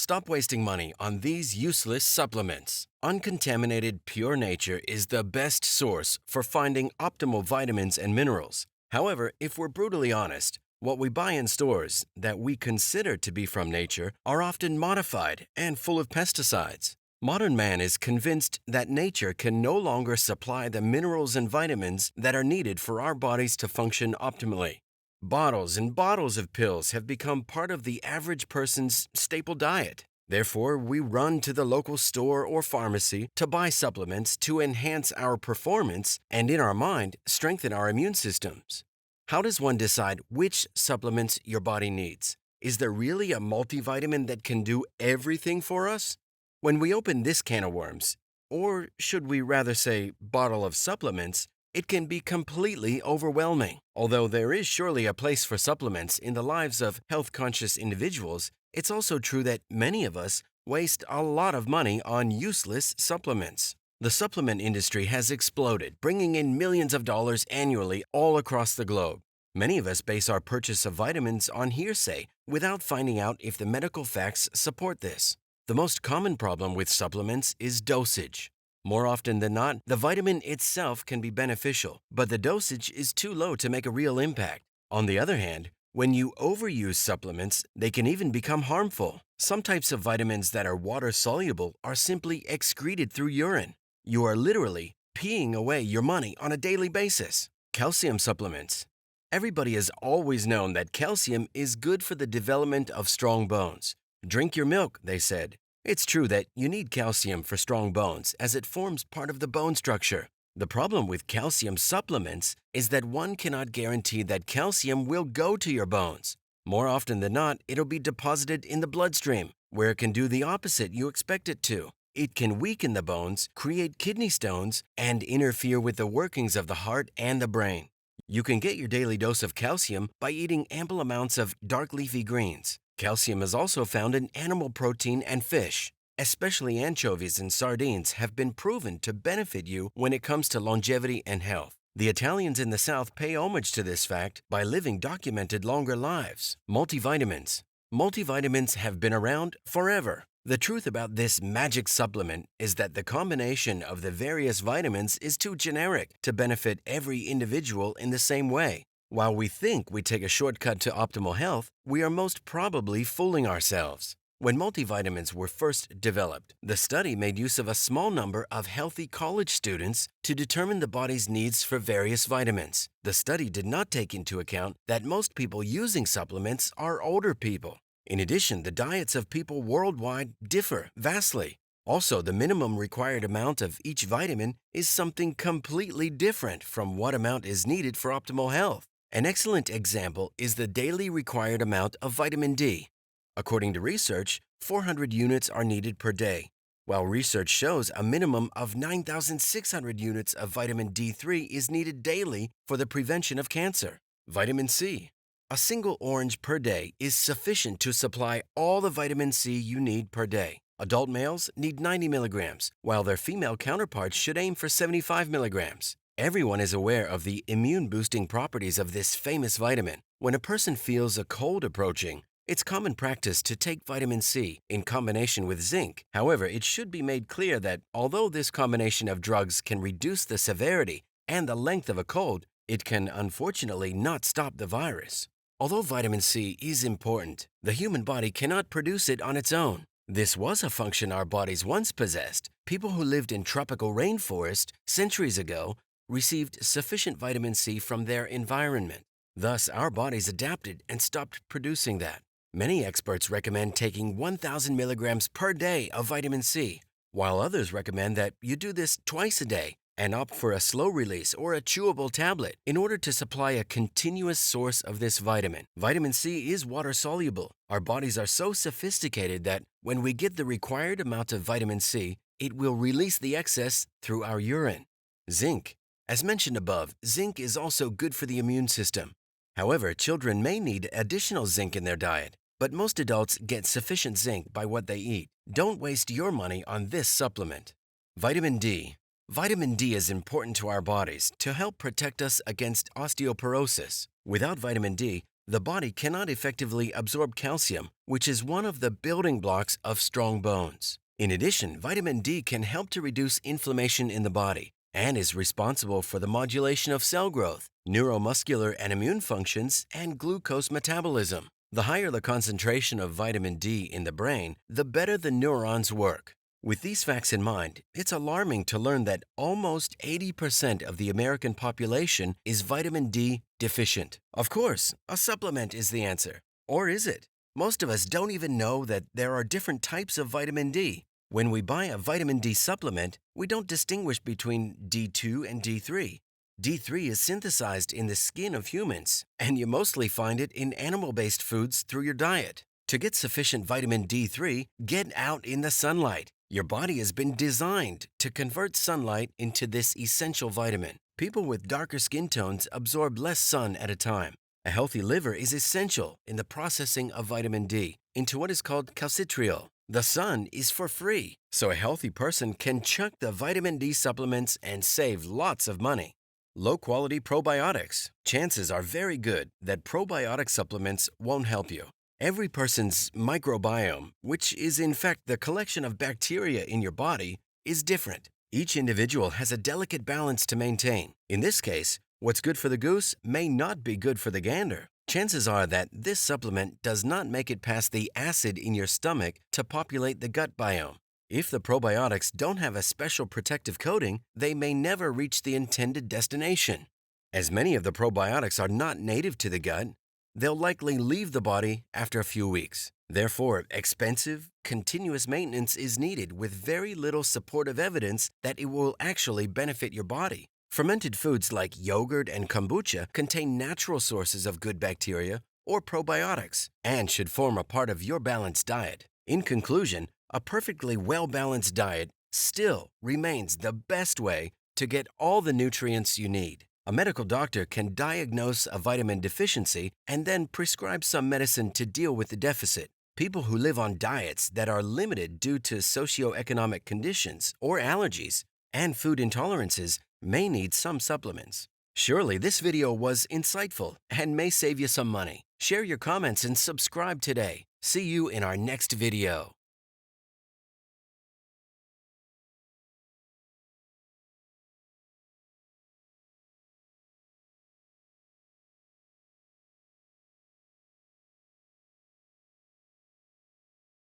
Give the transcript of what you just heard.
Stop wasting money on these useless supplements. Uncontaminated pure nature is the best source for finding optimal vitamins and minerals. However, if we're brutally honest, what we buy in stores that we consider to be from nature are often modified and full of pesticides. Modern man is convinced that nature can no longer supply the minerals and vitamins that are needed for our bodies to function optimally. Bottles and bottles of pills have become part of the average person's staple diet. Therefore, we run to the local store or pharmacy to buy supplements to enhance our performance and, in our mind, strengthen our immune systems. How does one decide which supplements your body needs? Is there really a multivitamin that can do everything for us? When we open this can of worms, or should we rather say bottle of supplements, it can be completely overwhelming. Although there is surely a place for supplements in the lives of health-conscious individuals, it's also true that many of us waste a lot of money on useless supplements. The supplement industry has exploded, bringing in millions of dollars annually all across the globe. Many of us base our purchase of vitamins on hearsay without finding out if the medical facts support this. The most common problem with supplements is dosage. More often than not, the vitamin itself can be beneficial, but the dosage is too low to make a real impact. On the other hand, when you overuse supplements, they can even become harmful. Some types of vitamins that are water-soluble are simply excreted through urine. You are literally peeing away your money on a daily basis. Calcium supplements. Everybody has always known that calcium is good for the development of strong bones. Drink your milk, they said. It's true that you need calcium for strong bones as it forms part of the bone structure. The problem with calcium supplements is that one cannot guarantee that calcium will go to your bones. More often than not, it'll be deposited in the bloodstream, where it can do the opposite you expect it to. It can weaken the bones, create kidney stones, and interfere with the workings of the heart and the brain. You can get your daily dose of calcium by eating ample amounts of dark leafy greens. Calcium is also found in animal protein and fish. Especially anchovies and sardines have been proven to benefit you when it comes to longevity and health. The Italians in the South pay homage to this fact by living documented longer lives. Multivitamins. Multivitamins have been around forever. The truth about this magic supplement is that the combination of the various vitamins is too generic to benefit every individual in the same way. While we think we take a shortcut to optimal health, we are most probably fooling ourselves. When multivitamins were first developed, the study made use of a small number of healthy college students to determine the body's needs for various vitamins. The study did not take into account that most people using supplements are older people. In addition, the diets of people worldwide differ vastly. Also, the minimum required amount of each vitamin is something completely different from what amount is needed for optimal health. An excellent example is the daily required amount of vitamin D. According to research, 400 units are needed per day, while research shows a minimum of 9,600 units of vitamin D3 is needed daily for the prevention of cancer. Vitamin C. A single orange per day is sufficient to supply all the vitamin C you need per day. Adult males need 90 milligrams, while their female counterparts should aim for 75 milligrams. Everyone is aware of the immune-boosting properties of this famous vitamin. When a person feels a cold approaching, it's common practice to take vitamin C in combination with zinc. However, it should be made clear that although this combination of drugs can reduce the severity and the length of a cold, it can unfortunately not stop the virus. Although vitamin C is important, the human body cannot produce it on its own. This was a function our bodies once possessed. People who lived in tropical rainforest centuries ago received sufficient vitamin C from their environment. Thus, our bodies adapted and stopped producing that. Many experts recommend taking 1,000 milligrams per day of vitamin C, while others recommend that you do this twice a day and opt for a slow release or a chewable tablet in order to supply a continuous source of this vitamin. Vitamin C is water soluble. Our bodies are so sophisticated that when we get the required amount of vitamin C, it will release the excess through our urine. Zinc. As mentioned above, zinc is also good for the immune system. However, children may need additional zinc in their diet, but most adults get sufficient zinc by what they eat. Don't waste your money on this supplement. Vitamin D. Vitamin D is important to our bodies to help protect us against osteoporosis. Without vitamin D, The body cannot effectively absorb calcium, which is one of the building blocks of strong bones. In addition, vitamin D can help to reduce inflammation in the body and is responsible for the modulation of cell growth, neuromuscular and immune functions, and glucose metabolism. The higher the concentration of vitamin D in the brain, the better the neurons work. With these facts in mind, it's alarming to learn that almost 80% of the American population is vitamin D deficient. Of course, a supplement is the answer. Or is it? Most of us don't even know that there are different types of vitamin D. When we buy a vitamin D supplement, we don't distinguish between D2 and D3. D3 is synthesized in the skin of humans, and you mostly find it in animal-based foods through your diet. To get sufficient vitamin D3, get out in the sunlight. Your body has been designed to convert sunlight into this essential vitamin. People with darker skin tones absorb less sun at a time. A healthy liver is essential in the processing of vitamin D into what is called calcitriol. The sun is for free, so a healthy person can chuck the vitamin D supplements and save lots of money. Low-quality probiotics. Chances are very good that probiotic supplements won't help you. Every person's microbiome, which is in fact the collection of bacteria in your body, is different. Each individual has a delicate balance to maintain. In this case, what's good for the goose may not be good for the gander. Chances are that this supplement does not make it past the acid in your stomach to populate the gut biome. If the probiotics don't have a special protective coating, they may never reach the intended destination. As many of the probiotics are not native to the gut, they'll likely leave the body after a few weeks. Therefore, expensive, continuous maintenance is needed with very little supportive evidence that it will actually benefit your body. Fermented foods like yogurt and kombucha contain natural sources of good bacteria or probiotics and should form a part of your balanced diet. In conclusion, a perfectly well-balanced diet still remains the best way to get all the nutrients you need. A medical doctor can diagnose a vitamin deficiency and then prescribe some medicine to deal with the deficit. People who live on diets that are limited due to socioeconomic conditions or allergies and food intolerances may need some supplements. Surely this video was insightful and may save you some money. Share your comments and subscribe today. See you in our next video.